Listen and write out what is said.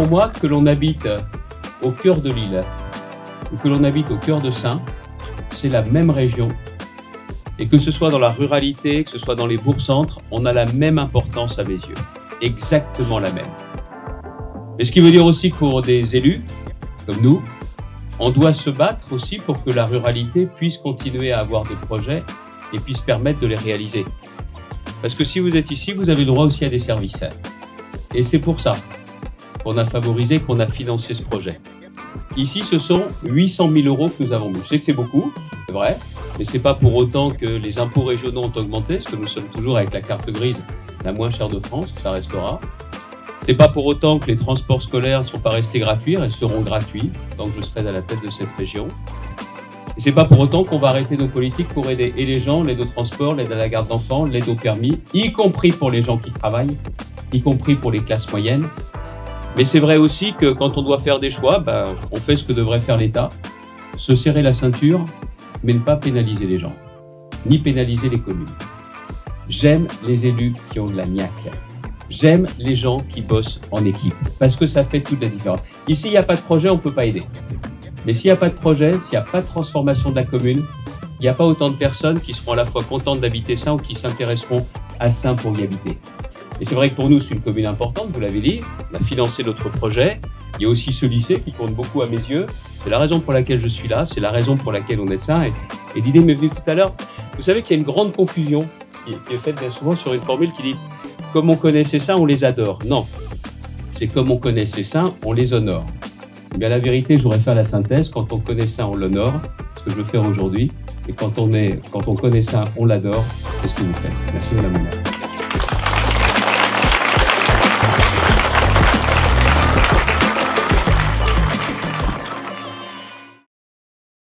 pour moi, que l'on habite au cœur de l'île ou que l'on habite au cœur de Saints, c'est la même région. Et que ce soit dans la ruralité, que ce soit dans les bourgs-centres, on a la même importance à mes yeux. Exactement la même. Et ce qui veut dire aussi que pour des élus, comme nous, on doit se battre aussi pour que la ruralité puisse continuer à avoir des projets et puisse permettre de les réaliser. Parce que si vous êtes ici, vous avez le droit aussi à des services. Et c'est pour ça qu'on a favorisé, qu'on a financé ce projet. Ici, ce sont 800 000 € que nous avons mis. Je sais que c'est beaucoup, c'est vrai, mais c'est pas pour autant que les impôts régionaux ont augmenté, parce que nous sommes toujours avec la carte grise la moins chère de France, ça restera. C'est pas pour autant que les transports scolaires ne sont pas restés gratuits, resteront gratuits, tant que je serai à la tête de cette région. Et c'est pas pour autant qu'on va arrêter nos politiques pour aider et les gens, l'aide au transport, l'aide à la garde d'enfants, l'aide au permis, y compris pour les gens qui travaillent, y compris pour les classes moyennes. Mais c'est vrai aussi que quand on doit faire des choix, on fait ce que devrait faire l'État, se serrer la ceinture, mais ne pas pénaliser les gens, ni pénaliser les communes. J'aime les élus qui ont de la niaque. J'aime les gens qui bossent en équipe, parce que ça fait toute la différence. Ici, il n'y a pas de projet, on ne peut pas aider. Mais s'il n'y a pas de projet, s'il n'y a pas de transformation de la commune, il n'y a pas autant de personnes qui seront à la fois contentes d'habiter Saints ou qui s'intéresseront à Saints pour y habiter. Et c'est vrai que pour nous, c'est une commune importante, vous l'avez dit, on a financé notre projet. Il y a aussi ce lycée qui compte beaucoup à mes yeux. C'est la raison pour laquelle je suis là, c'est la raison pour laquelle on est Saints. Et l'idée m'est venue tout à l'heure. Vous savez qu'il y a une grande confusion qui est faite bien souvent sur une formule qui dit « comme on connaît ces Saints, on les adore ». Non, c'est comme on connaît ces Saints, on les honore. Eh bien, la vérité, je voudrais faire la synthèse. Quand on connaît Saints, on l'honore, ce que je veux faire aujourd'hui. Et quand on connaît Saints, on l'adore, c'est ce que vous faites. Merci, madame la maire.